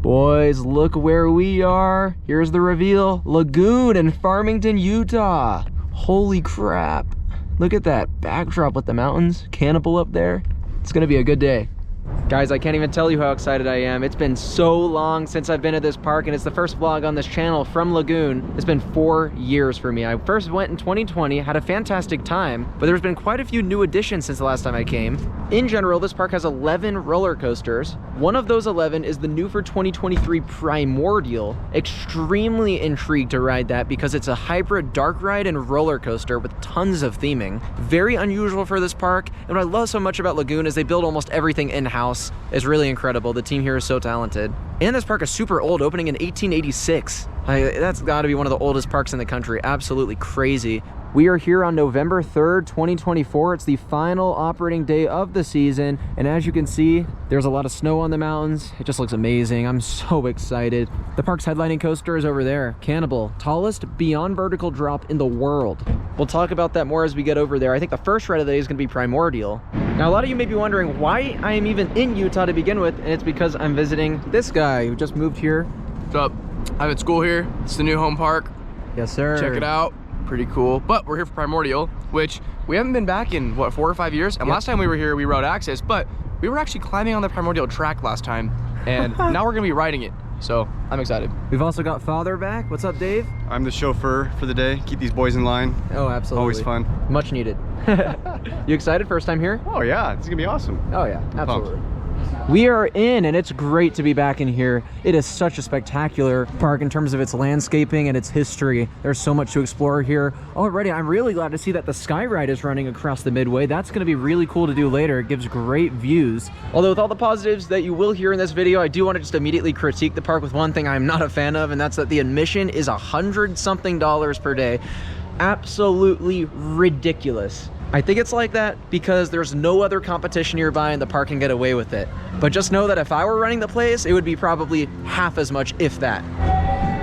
Boys, look where we are. Here's the reveal. Lagoon in Farmington, Utah. Holy crap. Look at that backdrop with the mountains. Cannibal up there. It's gonna be a good day. Guys, I can't even tell you how excited I am. It's been so long since I've been at this park, and it's the first vlog on this channel from Lagoon. It's been 4 years for me. I first went in 2020, had a fantastic time, but there's been quite a few new additions since the last time I came. In general, this park has 11 roller coasters. One of those 11 is the new for 2023 Primordial. Extremely intrigued to ride that because it's a hybrid dark ride and roller coaster with tons of theming. Very unusual for this park, and what I love so much about Lagoon is they build almost everything in-house. Is really incredible. The team here is so talented. And this park is super old, opening in 1886. That's got to be one of the oldest parks in the country. Absolutely crazy. We are here on November 3rd, 2024. It's the final operating day of the season. And as you can see, there's a lot of snow on the mountains. It just looks amazing. I'm so excited. The park's headlining coaster is over there. Cannibal, tallest beyond vertical drop in the world. We'll talk about that more as we get over there. I think the first ride of the day is going to be Primordial. Now, a lot of you may be wondering why I am even in Utah to begin with. And it's because I'm visiting this guy who just moved here. What's up? I'm at school here. It's the new home park. Yes, sir. Check it out. Pretty cool. But we're here for Primordial, which we haven't been back in, what, 4 or 5 years? And last time we were here, we rode Access, but we were actually climbing on the Primordial track last time. And now we're going to be riding it. So I'm excited. We've also got Father back. What's up, Dave? I'm the chauffeur for the day. Keep these boys in line. Oh, absolutely. Always fun. Much needed. You excited? First time here? Oh yeah, it's gonna be awesome. Oh yeah, absolutely. We are in, and it's great to be back in here. It is such a spectacular park in terms of its landscaping and its history. There's so much to explore here. Already, I'm really glad to see that the Sky Ride is running across the midway. That's going to be really cool to do later. It gives great views. Although with all the positives that you will hear in this video, I do want to just immediately critique the park with one thing I'm not a fan of, and that's that the admission is $100-something per day. Absolutely ridiculous. I think it's like that because there's no other competition nearby and the park can get away with it. But just know that if I were running the place, it would be probably half as much, if that.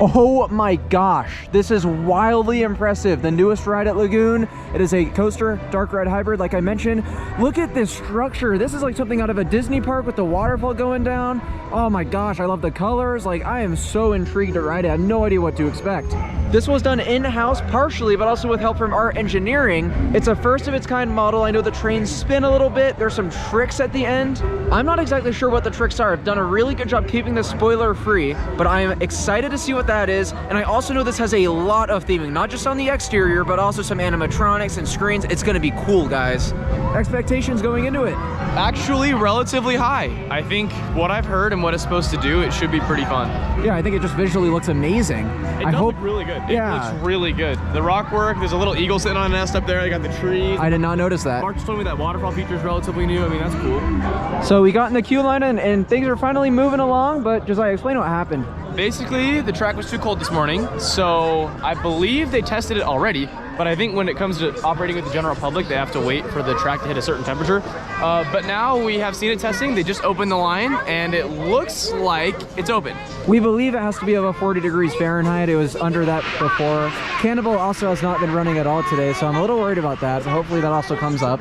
Oh my gosh, this is wildly impressive. The newest ride at Lagoon. It is a coaster, dark ride hybrid, like I mentioned. Look at this structure. This is like something out of a Disney park with the waterfall going down. Oh my gosh, I love the colors. Like, I am so intrigued to ride it. I have no idea what to expect. This was done in-house partially, but also with help from our engineering. It's a first of its kind model. I know the trains spin a little bit. There's some tricks at the end. I'm not exactly sure what the tricks are. I've done a really good job keeping this spoiler free, but I'm excited to see what that is. And I also know this has a lot of theming, not just on the exterior, but also some animatronics and screens. It's gonna be cool, guys. Expectations going into it? Actually, relatively high. I think what I've heard and what it's supposed to do, it should be pretty fun. Yeah, I think it just visually looks amazing. It does look really good. Yeah. It looks really good. The rock work, there's a little eagle sitting on a nest up there. I got the trees. I did not notice that. Mark just told me that waterfall feature is relatively new. I mean, that's cool. So we got in the queue line and things are finally moving along, but Josiah, explain what happened. Basically, the track was too cold this morning, so I believe they tested it already, but I think when it comes to operating with the general public, they have to wait for the track to hit a certain temperature. But now we have seen it testing. They just opened the line, and it looks like it's open. We believe it has to be above 40 degrees Fahrenheit. It was under that before. Cannibal also has not been running at all today, so I'm a little worried about that. So hopefully that also comes up.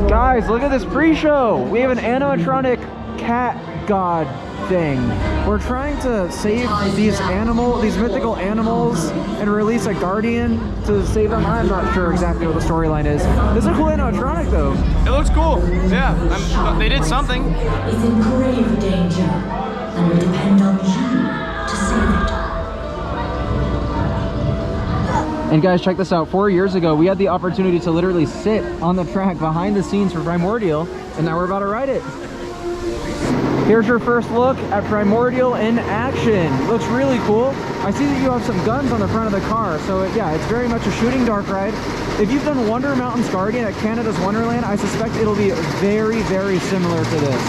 Guys, look at this pre-show. We have an animatronic cat god thing. We're trying to save these mythical animals and release a guardian to save them. I'm not sure exactly what the storyline is. This is a cool animatronic though. It looks cool. Yeah, they did something. Is in grave danger and will depend on you to save it. And guys, check this out. 4 years ago, we had the opportunity to literally sit on the track behind the scenes for Primordial, and now we're about to ride it. Here's your first look at Primordial in action. Looks really cool. I see that you have some guns on the front of the car, so yeah, it's very much a shooting dark ride. If you've done Wonder Mountain's Guardian at Canada's Wonderland, I suspect it'll be very, very similar to this.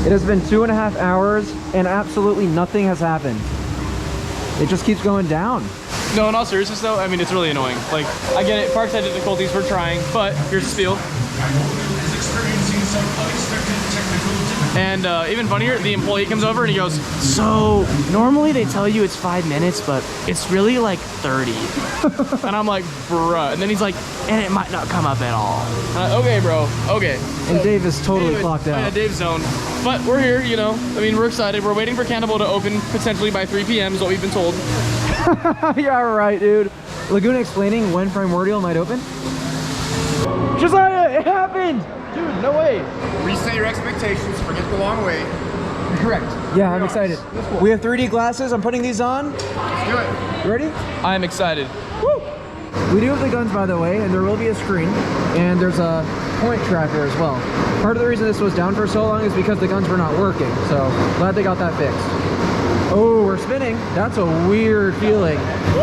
It has been 2.5 hours, and absolutely nothing has happened. It just keeps going down. No, in all seriousness though, I mean, it's really annoying. Like, I get it, parks had difficulties, we're trying, but here's the spiel. And even funnier, the employee comes over and he goes, so normally they tell you it's 5 minutes, but it's really like 30. And I'm like, bruh. And then he's like, and it might not come up at all. Okay, bro, okay. And Dave is totally Anyways, clocked out. Yeah, Dave's zone. But we're here, you know. I mean, we're excited. We're waiting for Cannibal to open potentially by 3 p.m. is what we've been told. Yeah, right, dude. Lagoon explaining when Primordial might open. Josiah, it happened! Dude, no way. Reset your expectations, forget the long wait. Correct. Yeah, I'm excited. We have 3D glasses. I'm putting these on. Let's do it. You ready? I'm excited. Woo! We do have the guns, by the way, and there will be a screen, and there's a point tracker as well. Part of the reason this was down for so long is because the guns were not working, so glad they got that fixed. Oh, we're spinning. That's a weird feeling. Woo!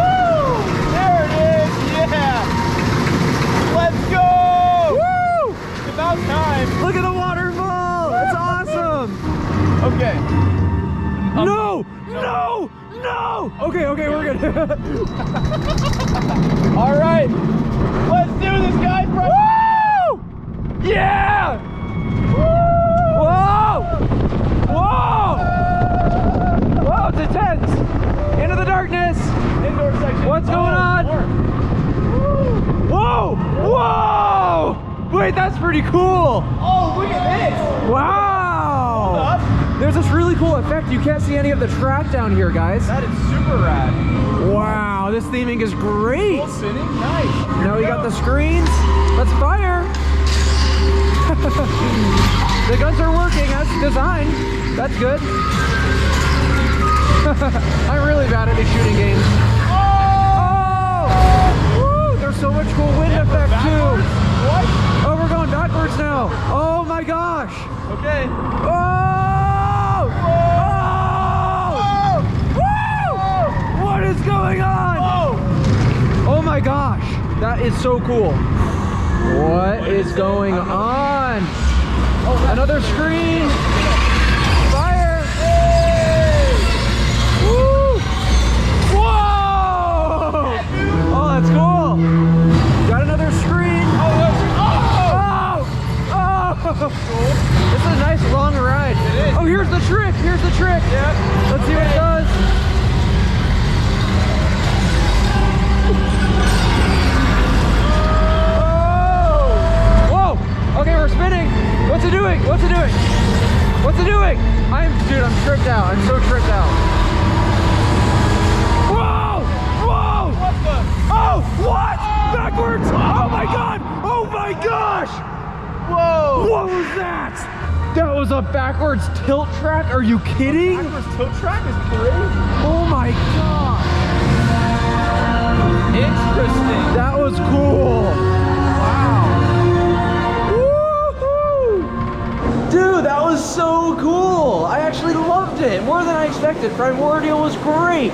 There it is! Yeah! Let's go! Woo! It's about time. Look at the waterfall! It's awesome! Okay. No! No! No! Okay, we're good. All right. Let's do this, guys. Woo! Yeah! Whoa! Whoa! Whoa, it's intense! Into the darkness! Indoor section. What's going on? Whoa! Whoa! Wait, that's pretty cool! Oh, look at this! Wow! There's this really cool effect. You can't see any of the track down here, guys. That is super rad. Wow, this theming is great! Full spinning, nice. Now we got the screens. Let's fire! The guns are working as designed. That's good. I'm really bad at these shooting games. Oh! Woo! There's so much cool wind effect too. What? Oh, we're going backwards now. Oh my gosh. Okay. Oh! Oh! Woo! What is going on? Oh my gosh. That is so cool. What is going on? Another screen. Fire. Hey! Woo! Whoa! Oh, that's cool. Got another screen. Oh! This is a nice long ride. It is. Oh, here's the trick. Here's the trick. Yep. Let's see what it does. Okay, we're spinning. What's it doing? What's it doing? What's it doing? Dude, I'm tripped out. I'm so tripped out. Whoa! Whoa! What the? Oh, what? Backwards! Oh my god! Oh my gosh! Whoa! What was that? That was a backwards tilt track? Are you kidding? Backwards tilt track is crazy. Oh my god! Interesting. That was cool. Wow. Dude, that was so cool! I actually loved it more than I expected. Primordial was great.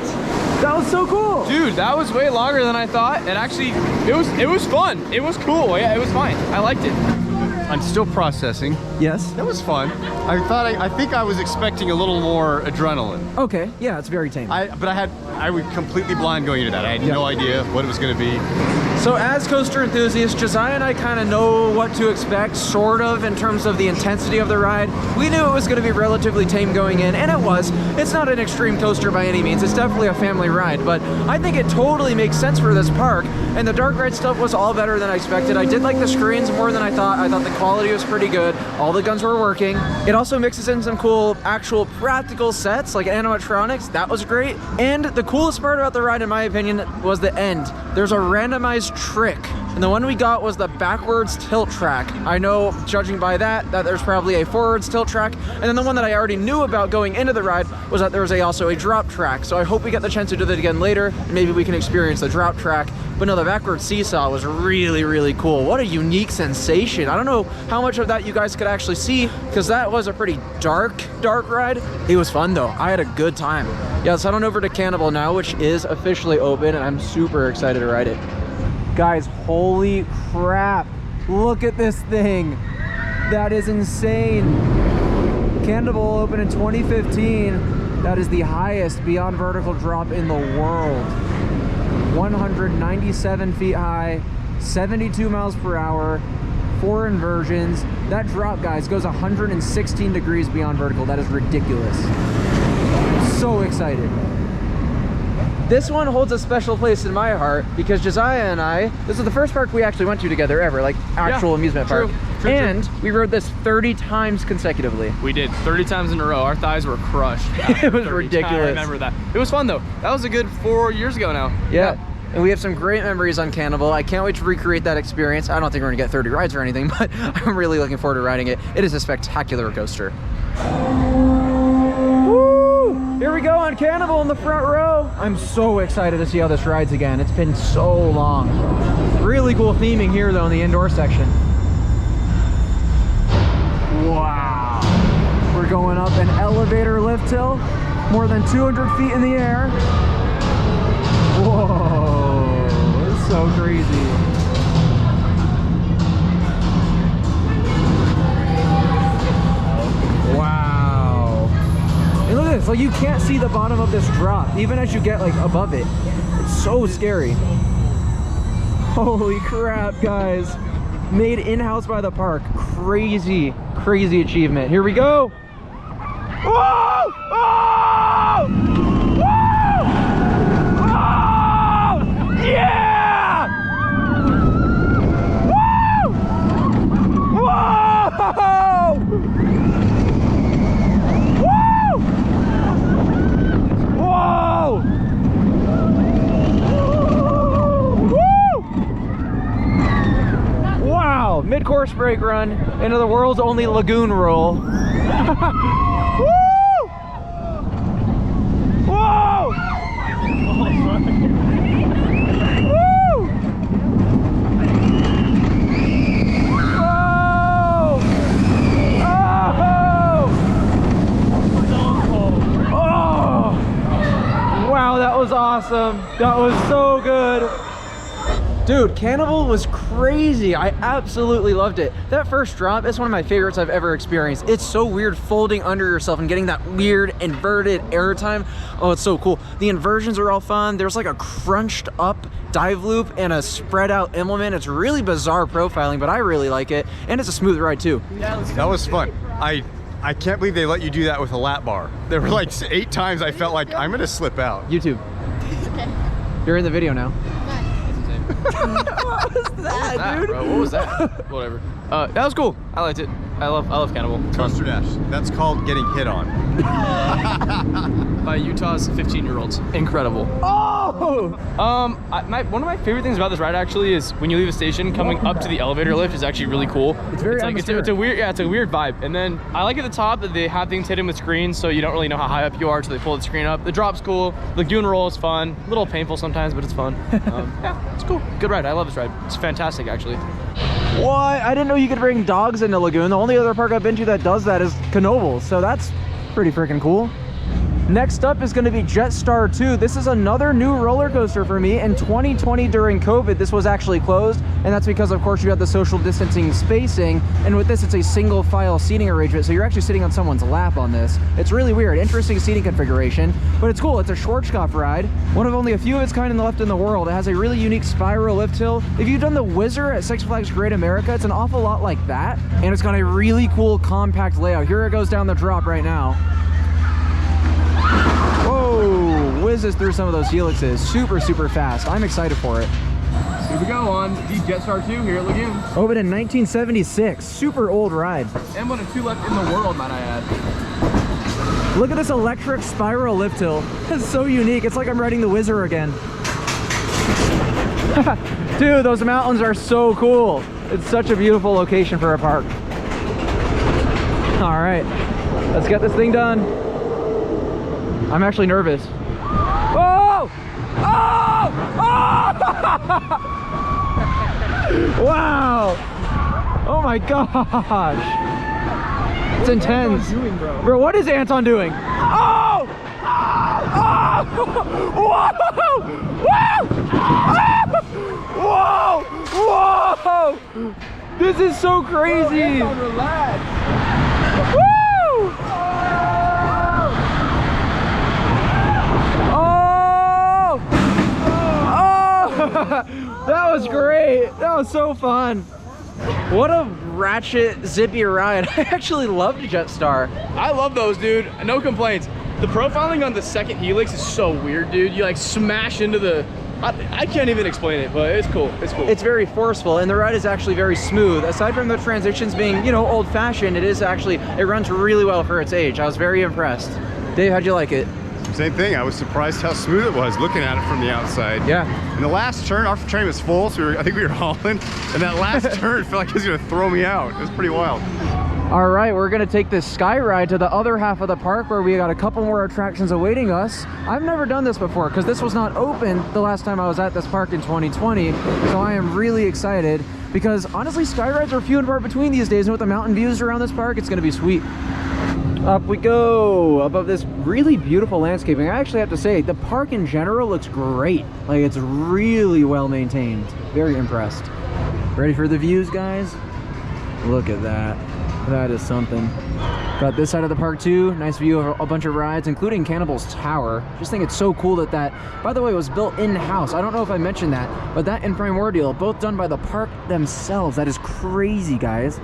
That was so cool. Dude, that was way longer than I thought. And actually, it was fun. It was cool. Yeah, it was fine. I liked it. I'm still processing. Yes. That was fun. I think I was expecting a little more adrenaline. Okay. Yeah, it's very tame. But I was completely blind going into that. I had no idea what it was going to be. So as coaster enthusiasts, Josiah and I kind of know what to expect, sort of, in terms of the intensity of the ride. We knew it was going to be relatively tame going in, and it was. It's not an extreme coaster by any means. It's definitely a family ride, but I think it totally makes sense for this park, and the dark ride stuff was all better than I expected. I did like the screens more than I thought. I thought the quality was pretty good. All the guns were working. It also mixes in some cool, actual practical sets, like animatronics. That was great. And the coolest part about the ride, in my opinion, was the end. There's a randomized trick, and the one we got was the backwards tilt track. I know, judging by that there's probably a forwards tilt track, and then the one that I already knew about going into the ride was that there was also a drop track. So I hope we get the chance to do that again later, and maybe we can experience the drop track. But no, the backwards seesaw was really, really cool. What a unique sensation. I don't know how much of that you guys could actually see, because that was a pretty dark ride. It was fun though. I had a good time. Yeah, let's head on over to Cannibal now, which is officially open, and I'm super excited to ride it. Guys, holy crap. Look at this thing. That is insane. Cannibal opened in 2015. That is the highest beyond vertical drop in the world. 197 feet high, 72 miles per hour, 4 inversions. That drop, guys, goes 116 degrees beyond vertical. That is ridiculous. So excited. This one holds a special place in my heart because Josiah and I, this is the first park we actually went to together ever, like actual amusement park. True. And we rode this 30 times consecutively. We did 30 times in a row. Our thighs were crushed. It was 30 ridiculous. I remember that. It was fun though. That was a good 4 years ago now. Yeah. And we have some great memories on Cannibal. I can't wait to recreate that experience. I don't think we're gonna get 30 rides or anything, but I'm really looking forward to riding it. It is a spectacular coaster. Woo! Here we go on Cannibal in the front row. I'm so excited to see how this rides again. It's been so long. Really cool theming here though in the indoor section. Wow. We're going up an elevator lift hill, more than 200 feet in the air. Whoa, it's so crazy. Wow. And look at this, like you can't see the bottom of this drop, even as you get like above it. It's so scary. Holy crap, guys. Made in-house by the park. Crazy, crazy achievement. Here we go. Whoa! Oh! Whoa! Oh! Yeah! Woo! Whoa! Woo! Whoa! Woo! Wow! Mid-course brake run into the world's only lagoon roll. Woo! Whoa! Woo! Oh! Oh! Oh! Wow, that was awesome. That was so good. Dude, Cannibal was crazy. I absolutely loved it. That first drop is one of my favorites I've ever experienced. It's so weird folding under yourself and getting that weird inverted air time. Oh, it's so cool. The inversions are all fun. There's like a crunched up dive loop and a spread out implement. It's really bizarre profiling, but I really like it. And it's a smooth ride too. That was fun. I can't believe they let you do that with a lap bar. There were like 8 times I felt like I'm gonna slip out. YouTube. Okay. You're in the video now. What was that, dude? Bro, what was that? Whatever. That was cool. I liked it. I love Cannibal. Coaster Dash. That's called getting hit on. By Utah's 15-year-olds. Incredible. Oh! One of my favorite things about this ride actually is when you leave a station, coming up to the elevator lift is actually really cool. It's very atmospheric. It's a weird, yeah, it's a weird vibe. And then I like at the top that they have things hidden with screens, so you don't really know how high up you are until they pull the screen up. The drop's cool. Lagoon roll is fun. A little painful sometimes, but it's fun. Yeah, it's cool. Good ride. I love this ride. It's fantastic, actually. What? I didn't know you could bring dogs into Lagoon. The only other park I've been to that does that is Cannibal, so that's pretty freaking cool. Next up is going to be Jetstar 2. This is another new roller coaster for me. In 2020 during COVID, this was actually closed, and that's because of course you have the social distancing spacing, and with this it's a single file seating arrangement, so you're actually sitting on someone's lap on this. It's really weird. Interesting seating configuration, but it's cool. It's a Schwarzkopf ride, one of only a few of its kind left in the world. It has a really unique spiral lift hill. If you've done the Whizzer at Six Flags Great America, it's an awful lot like that, and it's got a really cool compact layout. Here it goes down the drop right now. Whoa, whizzes through some of those helixes. Super, super fast. I'm excited for it. Here we go on the Jetstar 2 here at Lagoon. Opened in 1976. Super old ride. And one of 2 left in the world, might I add. Look at this electric spiral lift hill. It's so unique. It's like I'm riding the Whizzer again. Dude, those mountains are so cool. It's such a beautiful location for a park. All right, let's get this thing done. I'm actually nervous. Oh! Oh! Oh! Wow! Oh my gosh! It's intense. What's Anton doing, bro? Bro, what is Anton doing? Oh! Oh! Whoa! Whoa! Whoa! This is so crazy! Anton, relax! Woo! That was great. That was so fun. What a ratchet, zippy ride. I actually loved Jetstar. I love those, dude. No complaints. The profiling on the second helix is so weird, dude. You like smash into the... I can't even explain it, but it's cool. It's cool. It's very forceful, and the ride is actually very smooth. Aside from the transitions being, you know, old-fashioned, it runs really well for its age. I was very impressed. Dave, how'd you like it? Same thing. I was surprised how smooth it was looking at it from the outside. Yeah. And the last turn, our train was full, so I think we were hauling, and that last turn felt like it was gonna throw me out. It was pretty wild. All right, we're gonna take this sky ride to the other half of the park where we got a couple more attractions awaiting us. I've never done this before because this was not open the last time I was at this park in 2020. So I am really excited because honestly, sky rides are few and far between these days, and with the mountain views around this park, it's gonna be sweet. Up we go, above this really beautiful landscaping. I actually have to say, the park in general looks great. Like, it's really well maintained. Very impressed. Ready for the views, guys? Look at that. That is something. Got this side of the park too. Nice view of a bunch of rides, including Cannibal's Tower. Just think it's so cool that by the way, it was built in-house. I don't know if I mentioned that, but that and Primordial, both done by the park themselves. That is crazy, guys.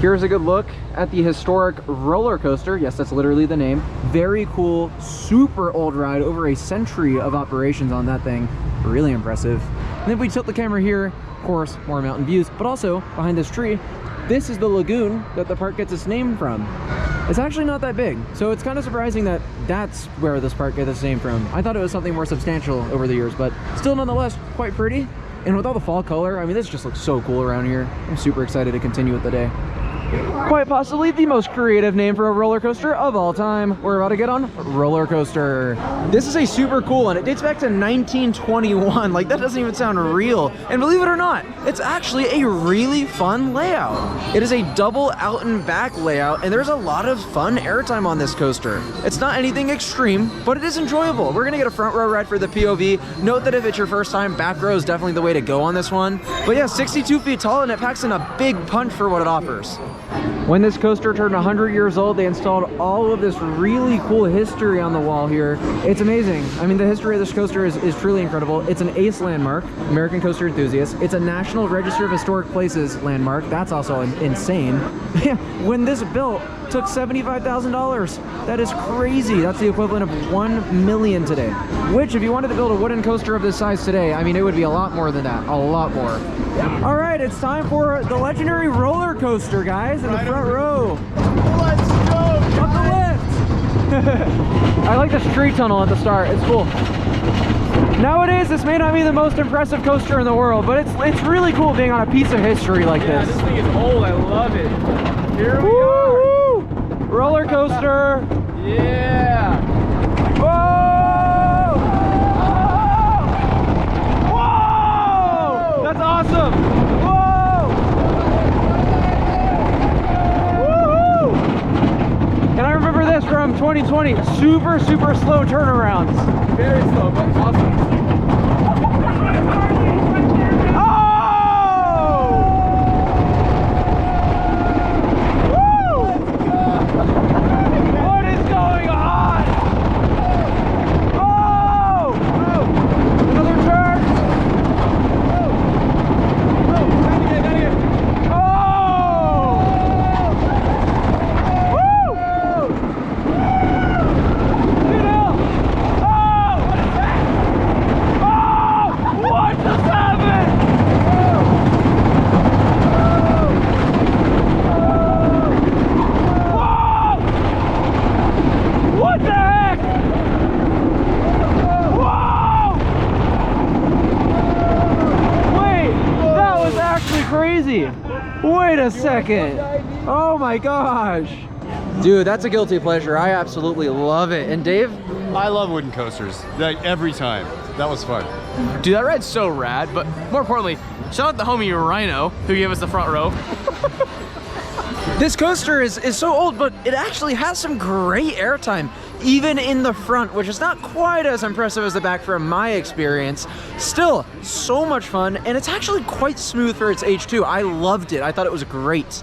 Here's a good look at the historic roller coaster. Yes, that's literally the name. Very cool, super old ride, over a century of operations on that thing. Really impressive. And then if we tilt the camera here, of course, more mountain views, but also behind this tree, this is the lagoon that the park gets its name from. It's actually not that big, so it's kind of surprising that that's where this park gets its name from. I thought it was something more substantial over the years, but still nonetheless quite pretty. And with all the fall color, I mean, this just looks so cool around here. I'm super excited to continue with the day. Quite possibly the most creative name for a roller coaster of all time. We're about to get on roller coaster. This is a super cool one. It dates back to 1921. Like, that doesn't even sound real. And believe it or not, it's actually a really fun layout. It is a double out and back layout, and there's a lot of fun airtime on this coaster. It's not anything extreme, but it is enjoyable. We're gonna get a front row ride for the POV. Note that if it's your first time, back row is definitely the way to go on this one. But yeah, 62 feet tall, and it packs in a big punch for what it offers. When this coaster turned 100 years old, they installed all of this really cool history on the wall here. It's amazing. I mean, the history of this coaster is truly incredible. It's an ACE landmark, American Coaster Enthusiast. It's a National Register of Historic Places landmark. That's also insane. When this built, took $75,000. That is crazy. That's the equivalent of $1 million today. Which, if you wanted to build a wooden coaster of this size today, I mean, it would be a lot more than that. A lot more. All right, it's time for the legendary roller coaster, guys, in the front row. Let's go! Up the lift! I like this tree tunnel at the start. It's cool. Nowadays, this may not be the most impressive coaster in the world, but it's really cool being on a piece of history like Yeah, this. this thing is old. I love it. Here we Woo! are. Roller coaster. Yeah. Whoa! Whoa! That's awesome. Whoa! Woohoo! And I remember this from 2020. Super slow turnarounds. Very slow, but awesome. Wait a second. Oh my gosh. Dude, that's a guilty pleasure. I absolutely love it. And Dave? I love wooden coasters. Like, every time. That was fun. Dude, that ride's so rad, but more importantly, shout out the homie Rhino who gave us the front row. This coaster is so old, but it actually has some great airtime, even in the front, which is not quite as impressive as the back from my experience. Still, so much fun, and it's actually quite smooth for its age too. I loved it. I thought it was great.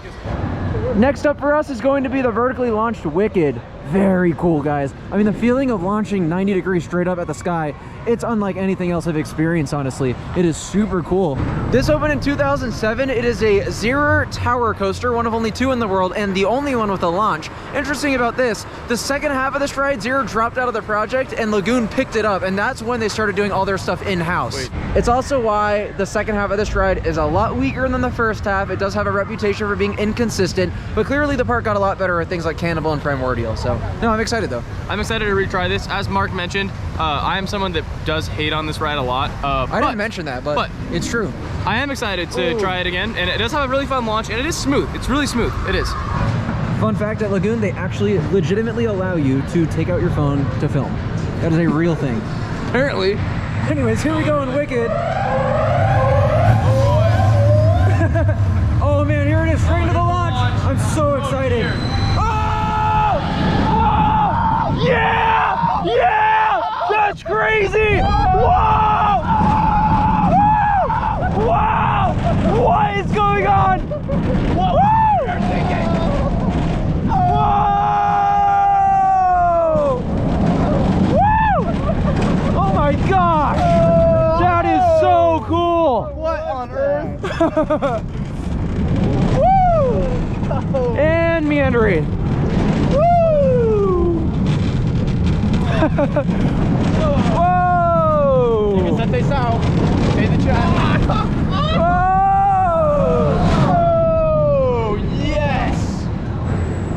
Next up for us is going to be the vertically launched Wicked. Very cool, guys. I mean, the feeling of launching 90 degrees straight up at the sky, it's unlike anything else I've experienced, honestly. It is super cool. This opened in 2007. It is a Zero tower coaster, one of only 2 in the world, and the only one with a launch. Interesting about this, the second half of this ride, Zero dropped out of the project and Lagoon picked it up, and that's when they started doing all their stuff in-house. It's also why the second half of this ride is a lot weaker than the first half. It does have a reputation for being inconsistent, but clearly the park got a lot better with things like Cannibal and Primordial. So, no, I'm excited though. I'm excited to retry this. As Mark mentioned, I am someone that does hate on this ride a lot. I didn't mention that, but it's true. I am excited to try it again, and it does have a really fun launch, and it is smooth. It's really smooth. It is. Fun fact, at Lagoon, they actually legitimately allow you to take out your phone to film. That is a real thing. Apparently. Anyways, here we go in Wicked. Oh man, here it is, straight into the launch. I'm so excited. Oh! Oh! Yeah! Yeah! That's crazy! Whoa! Whoa! Wow! What is going on? Whoa! Whoa! Oh my gosh! That is so cool! What on earth? Woo! And meandering. Woo! Whoa! Set this out. Pay the chat. Whoa! Oh, yes!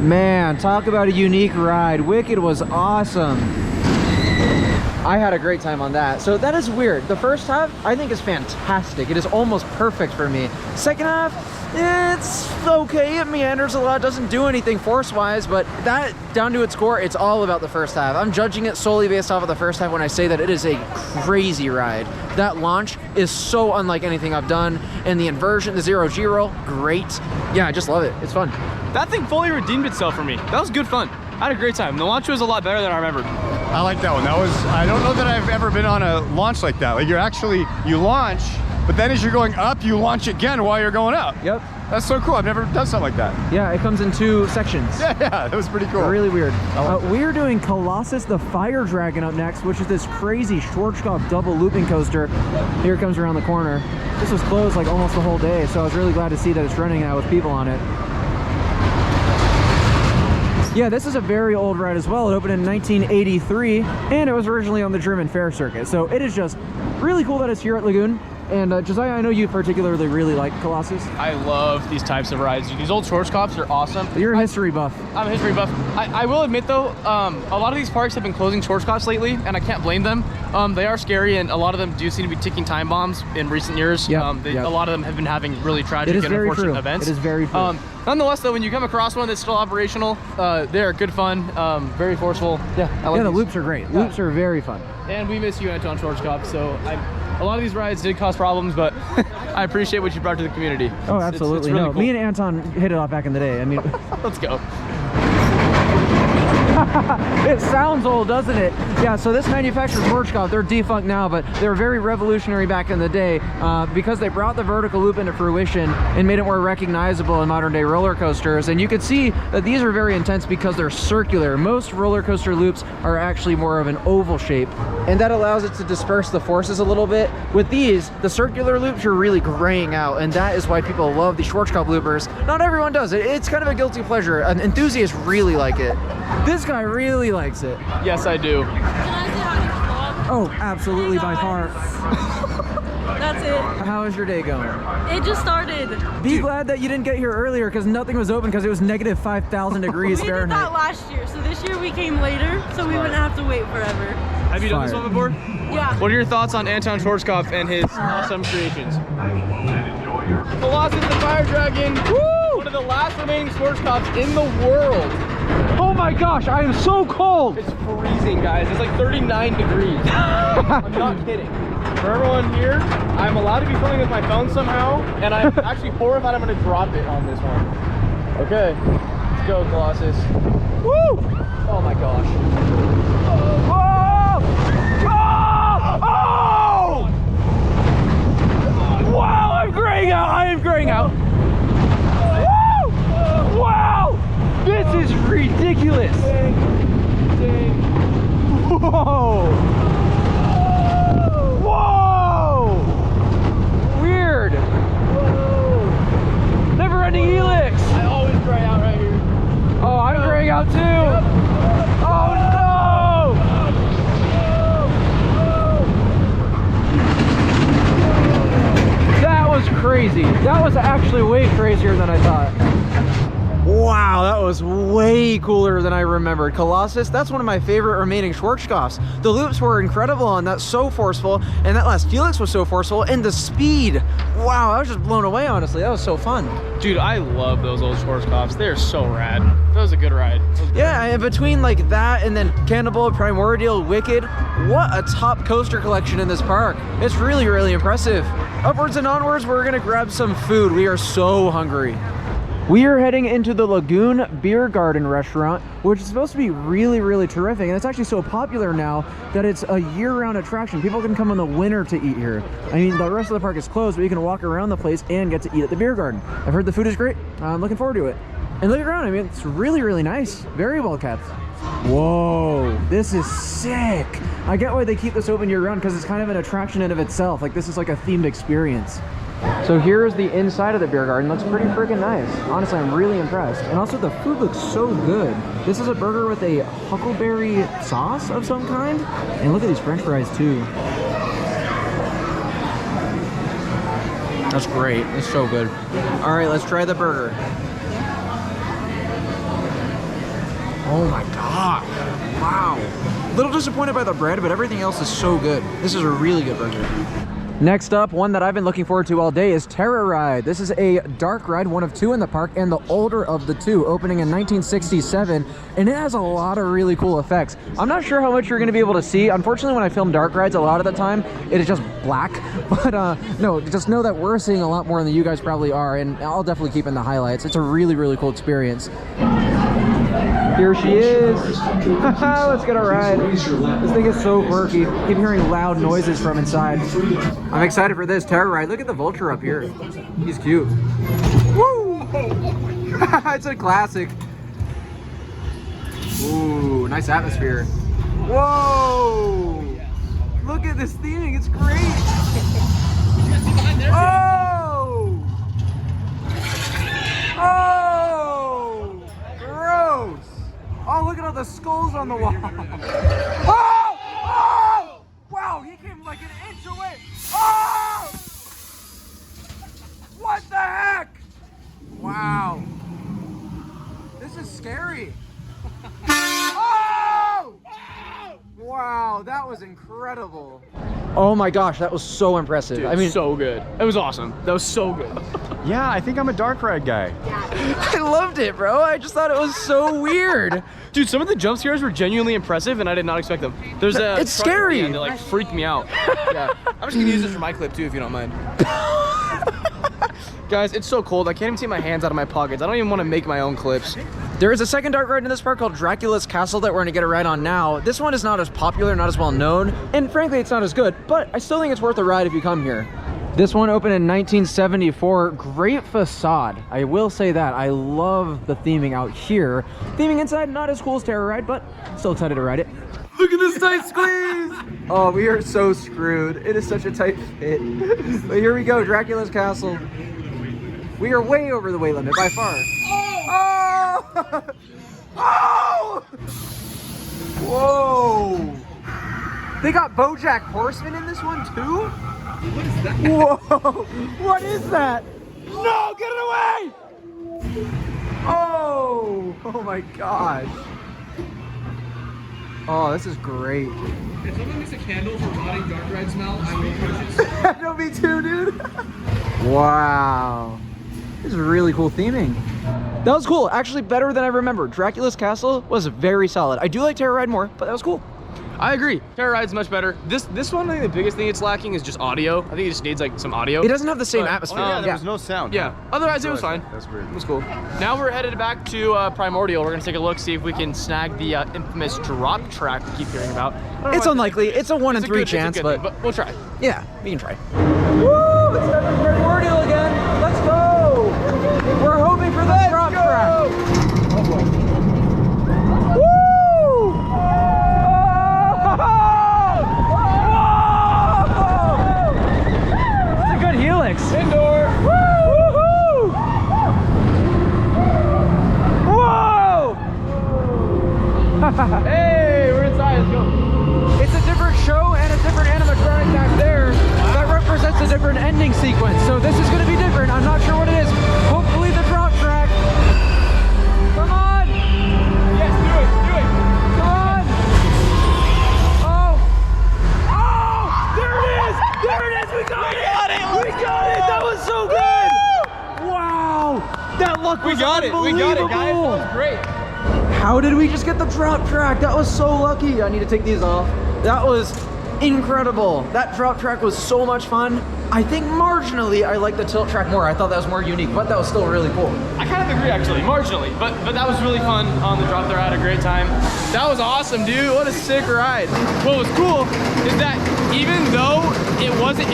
Man, talk about a unique ride. Wicked was awesome. I had a great time on that. So that is weird. The first half, I think, is fantastic. It is almost perfect for me. Second half, it's okay. It meanders a lot, doesn't do anything force-wise, but that, down to its core, it's all about the first half. I'm judging it solely based off of the first half when I say that it is a crazy ride. That launch is so unlike anything I've done, and the inversion, the Zero G-roll, great. Yeah, I just love it. It's fun. That thing fully redeemed itself for me. That was good fun. I had a great time. The launch was a lot better than I remembered. I like that one. That was, I don't know that I've ever been on a launch like that. Like you launch, but then as you're going up, you launch again while you're going up. Yep. That's so cool. I've never done something like that. Yeah, it comes in 2 sections. Yeah, that was pretty cool. Really weird. We're doing Colossus the Fire Dragon up next, which is this crazy Schwarzkopf double looping coaster. Here it comes around the corner. This was closed like almost the whole day, so I was really glad to see that it's running now with people on it. Yeah, this is a very old ride as well. It opened in 1983, and it was originally on the German fair circuit. So it is just really cool that it's here at Lagoon. And Josiah, I know you particularly really like Colossus. I love these types of rides. These old Schwarzkopfs are awesome. You're a history buff. I'm a history buff. I will admit though, a lot of these parks have been closing Schwarzkopfs lately, and I can't blame them. They are scary, and a lot of them do seem to be ticking time bombs in recent years. A lot of them have been having really tragic and unfortunate events. It is very true. Nonetheless though, when you come across one that's still operational, they're good fun, very forceful. Yeah, I like the these. loops are great. Yeah. Loops are very fun. And we miss you, Anton Schwarzkopf, so a lot of these rides did cause problems, but I appreciate what you brought to the community. Oh, absolutely. It's really no, cool. Me and Anton hit it off back in the day. I mean, let's go. It sounds old, doesn't it? Yeah, so this manufacturer's Schwarzkopf, they're defunct now, but they were very revolutionary back in the day because they brought the vertical loop into fruition and made it more recognizable in modern day roller coasters. And you could see that these are very intense because they're circular. Most roller coaster loops are actually more of an oval shape, and that allows it to disperse the forces a little bit. With these, the circular loops are really graying out, and that is why people love the Schwarzkopf loopers. Not everyone does it. It's kind of a guilty pleasure. Enthusiasts really like it. This guy really likes it. Yes, I do. Can I say hi to your vlog? Oh, absolutely, by far. That's it. How is your day going? It just started. Be glad that you didn't get here earlier because nothing was open because it was negative 5,000 degrees We Fahrenheit. did that last year, so this year we came later, so we wouldn't have to wait forever. Have you done this one before? Yeah. What are your thoughts on Anton Schwarzkopf and his awesome creations? Colossus the Fire Dragon, woo! One of the last remaining Schwarzkopfs in the world. Oh my gosh, I am so cold! It's freezing, guys. It's like 39 degrees. I'm not kidding. For everyone here, I'm allowed to be filming with my phone somehow, and I'm actually horrified I'm going to drop it on this one. Okay, let's go, Colossus. Woo! Oh my gosh. Oh! Oh! Oh! Wow, I'm graying out! I am graying out! Woo! Wow! This is ridiculous! crazy. That was actually way crazier than I thought. Wow, that was way cooler than I remembered. Colossus, that's one of my favorite remaining Schwarzkopfs. The loops were incredible on that, so forceful, and that last Helix was so forceful, and the speed. Wow, I was just blown away, honestly. That was so fun. Dude, I love those old Schwarzkopfs. They're so rad. That was a good ride. Yeah, and between like that and then Cannibal, Primordial, Wicked, what a top coaster collection in this park. It's really, really impressive. Upwards and onwards, we're gonna grab some food. We are so hungry. We are heading into the Lagoon Beer Garden restaurant, which is supposed to be really, really terrific. And it's actually so popular now that it's a year-round attraction. People can come in the winter to eat here. I mean, the rest of the park is closed, but you can walk around the place and get to eat at the beer garden. I've heard the food is great. I'm looking forward to it. And look around, I mean, it's really, really nice. Very well kept. Whoa, this is sick. I get why they keep this open year-round, because it's kind of an attraction in of itself. Like, this is like a themed experience. So here's the inside of the beer garden. Looks pretty freaking nice. Honestly, I'm really impressed. And also the food looks so good. This is a burger with a huckleberry sauce of some kind. And look at these french fries too. That's great. It's so good. All right, let's try the burger. Oh my God. Wow. A little disappointed by the bread, but everything else is so good. This is a really good burger. Next up, one that I've been looking forward to all day is Terror Ride. This is a dark ride, one of two in the park, and the older of the two, opening in 1967, and it has a lot of really cool effects. I'm not sure how much you're gonna be able to see. Unfortunately, when I film dark rides, a lot of the time, it is just black, but no, just know that we're seeing a lot more than you guys probably are, and I'll definitely keep in the highlights. It's a really, really cool experience. Here she is. Let's get a ride. This thing is so quirky. Keep hearing loud noises from inside. I'm excited for this Terror Ride. Look at the vulture up here. He's cute. Woo! It's a classic. Ooh, nice atmosphere. Whoa! Look at this theming. It's great. Oh! Oh! Gross! Oh, look at all the skulls on the wall. Oh! Oh! Wow, he came like an inch away. Oh! What the heck? Wow. This is scary. Oh! Wow, that was incredible. Oh my gosh, that was so impressive. Dude, I mean, so good. It was awesome. That was so good. Yeah, I think I'm a dark ride guy. I loved it, bro. I just thought it was so weird. Dude, some of the jump scares were genuinely impressive, and I did not expect them. There's a It's scary. That like freaked me out. Yeah, I'm just gonna use this for my clip too, if you don't mind. Guys, it's so cold. I can't even see my hands out of my pockets. I don't even want to make my own clips. There is a second dark ride in this park called Dracula's Castle that we're gonna get a ride on now. This one is not as popular, not as well known, and frankly, it's not as good, but I still think it's worth a ride if you come here. This one opened in 1974. Great facade. I will say that. I love the theming out here. Theming inside, not as cool as Terror Ride, but still excited to ride it. Look at this tight squeeze! Oh, we are so screwed. It is such a tight fit. But here we go, Dracula's Castle. We are way over the weight limit by far. Oh! Oh! Whoa! They got BoJack Horseman in this one too? What is that? Whoa! What is that? No! Get it away! Oh! Oh my gosh. Oh, this is great. If someone makes a candle for rotting dark ride smell, I will purchase. No, me too, dude. Wow. This is really cool theming. That was cool. Actually, better than I remembered. Dracula's Castle was very solid. I do like Terror Ride more, but that was cool. I agree. Terror Ride's much better. This one, I think the biggest thing it's lacking is just audio. I think it just needs like some audio. It doesn't have the same But- atmosphere. Oh, yeah, there was no sound. Yeah. Otherwise, it was fine. That's weird. It was cool. Now we're headed back to Primordial. We're gonna take a look, see if we can snag the infamous drop track we keep hearing about. I don't It's know unlikely. It's a 1 in 3 chance, it's a good thing, but we'll try. yeah, we can try. Woo! It's time for Primordial again. Let's go! We're hoping for the drop track. Oh boy. Woo! It's a good helix. Indoor. Woo! Whoa! Hey, we're inside. Let's go. It's a different show and a different animatronic back there that represents a different ending sequence. So this is going to be different. I'm Unbelievable! guys. That was great. How did we just get the drop track? That was so lucky. I need to take these off. That was incredible. That drop track was so much fun. I think marginally I like the tilt track more. I thought that was more unique, but that was still really cool. I kind of agree actually, marginally, but that was really fun on the drop there. I had a great time. That was awesome, dude. What a sick ride. What was cool is that even though it wasn't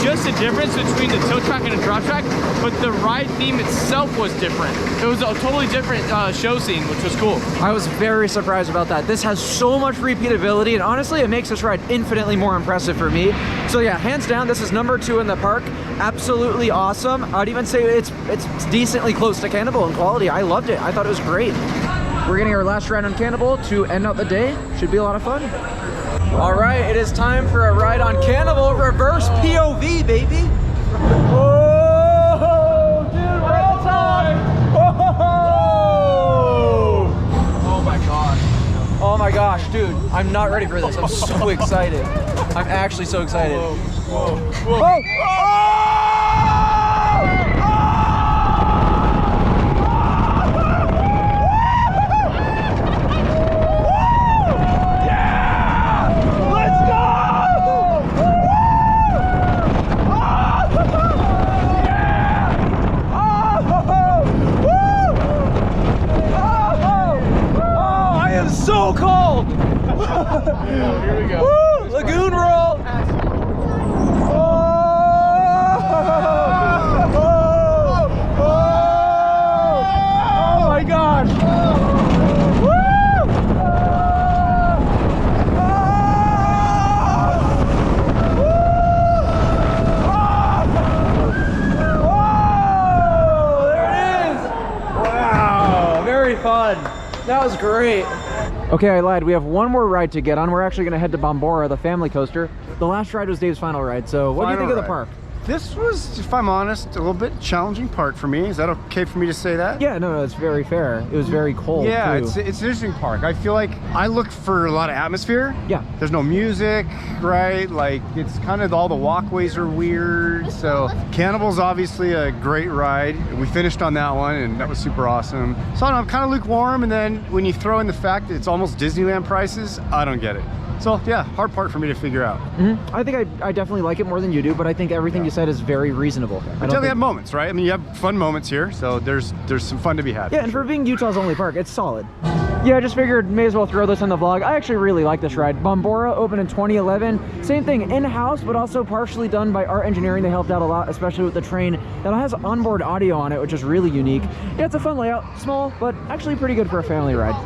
just a difference between the tilt track and the drop track, but the ride theme itself was different. It was a totally different show scene, which was cool. I was very surprised about that. This has so much repeatability, and honestly, it makes this ride infinitely more impressive for me. So yeah, hands down, this is number 2 in the park. Absolutely awesome. I'd even say it's decently close to Cannibal in quality. I loved it. I thought it was great. We're getting our last ride on Cannibal to end out the day. Should be a lot of fun. All right, it is time for a ride on Cannibal. Reverse POV, baby. Whoa, dude, we're at the top. Whoa. Oh my gosh. Oh my gosh, dude, I'm not ready for this. I'm so excited. I'm actually so excited. Whoa, whoa, whoa. Oh! So cold! Here we go. Woo! Lagoon roll! Oh! Oh my gosh! Woo! Oh! There it is! Wow! Very fun. That was great. Okay, I lied. We have one more ride to get on. We're actually going to head to Bombora, the family coaster. The last ride was Dave's final ride. So what do you think of the park? This was, if I'm honest, a little bit challenging park for me. Is that okay for me to say that? Yeah, no, it's very fair. It was very cold, Yeah, too. it's an interesting park. I feel like I look for a lot of atmosphere. Yeah. There's no music, right? Like, it's kind of all the walkways are weird. So Cannibal's obviously a great ride. We finished on that one, and that was super awesome. So I don't know, I'm kind of lukewarm, and then when you throw in the fact that it's almost Disneyland prices, I don't get it. So yeah, hard part for me to figure out. I think I definitely like it more than you do, but I think everything you said is very reasonable. But they have moments, right? I mean, you have fun moments here, so there's some fun to be had. Yeah, and for being Utah's only park, it's solid. Yeah, I just figured may as well throw this in the vlog. I actually really like this ride. Bombora opened in 2011. Same thing, in-house, but also partially done by Art Engineering. They helped out a lot, especially with the train that has onboard audio on it, which is really unique. Yeah, it's a fun layout, small, but actually pretty good for a family ride.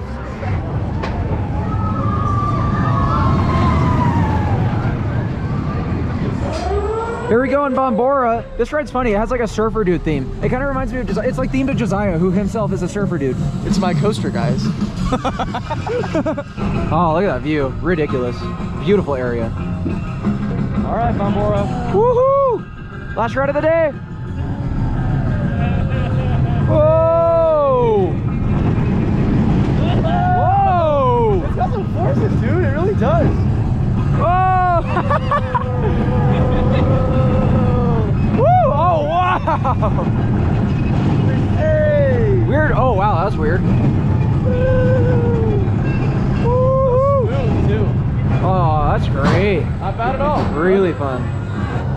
Here we go in Bombora. This ride's funny. It has like a surfer dude theme. It kind of reminds me of Josiah. It's like themed to Josiah, who himself is a surfer dude. It's my coaster, guys. Oh, look at that view. Ridiculous. Beautiful area. All right, Bombora. Woohoo! Last ride of the day. Whoa! Whoa! It's got some forces, dude. It really does. Whoa! Woo! Oh, wow! Hey! Weird. Oh, wow, that's weird. Oh, that's great. Not bad at all. Really fun.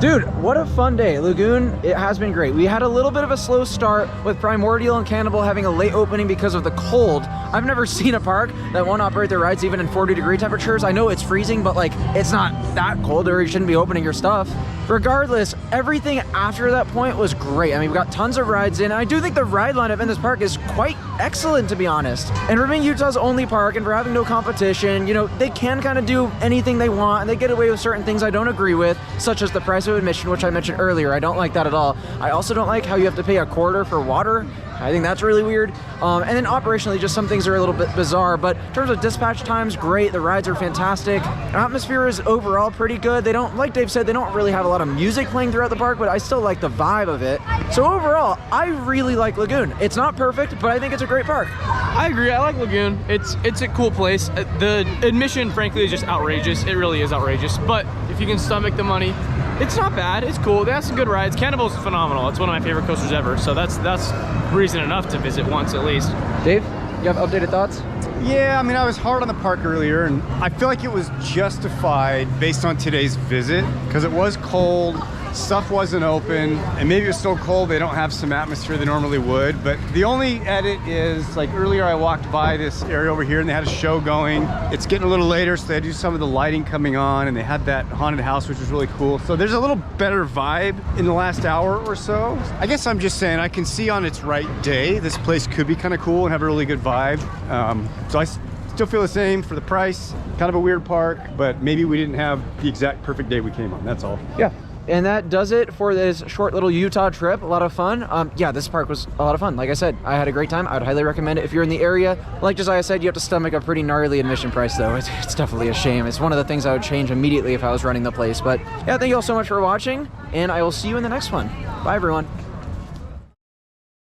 Dude, what a fun day. Lagoon, it has been great. We had a little bit of a slow start with Primordial and Cannibal having a late opening because of the cold. I've never seen a park that won't operate their rides even in 40-degree temperatures. I know it's freezing, but like, it's not that cold or you shouldn't be opening your stuff. Regardless, everything after that point was great. I mean, we got tons of rides in. I do think the ride lineup in this park is quite excellent, to be honest. And for being Utah's only park and for having no competition, you know, they can kind of do anything they want and they get away with certain things I don't agree with, such as the price of admission, which I mentioned earlier. I don't like that at all. I also don't like how you have to pay a quarter for water. I think that's really weird. And then operationally, just some things are a little bit bizarre, but in terms of dispatch times, great. The rides are fantastic. Atmosphere is overall pretty good. They don't, like Dave said, they don't really have a lot of music playing throughout the park, but I still like the vibe of it. So overall, I really like Lagoon. It's not perfect, but I think it's a great park. I agree. I like Lagoon. It's a cool place. The admission, frankly, is just outrageous. It really is outrageous. But if you can stomach the money, me. It's not bad. It's cool. They have some good rides. Cannibal's phenomenal. It's one of my favorite coasters ever. So that's reason enough to visit once at least. Dave, you have updated thoughts? Yeah, I mean, I was hard on the park earlier, and I feel like it was justified based on today's visit, because it was cold, stuff wasn't open, and maybe it was so cold they don't have some atmosphere they normally would. But the only edit is, like, earlier I walked by this area over here and they had a show going. It's getting a little later, so they do some of the lighting coming on, and they had that haunted house, which was really cool. So there's a little better vibe in the last hour or so. I guess I'm just saying, I can see on its right day, this place could be kind of cool and have a really good vibe. So I still feel the same for the price. Kind of a weird park, but maybe we didn't have the exact perfect day we came on, that's all. Yeah. And that does it for this short little Utah trip. A lot of fun. Yeah, this park was a lot of fun. Like I said, I had a great time. I would highly recommend it if you're in the area. Like Josiah said, you have to stomach a pretty gnarly admission price, though. It's definitely a shame. It's one of the things I would change immediately if I was running the place. But yeah, thank you all so much for watching, and I will see you in the next one. Bye, everyone.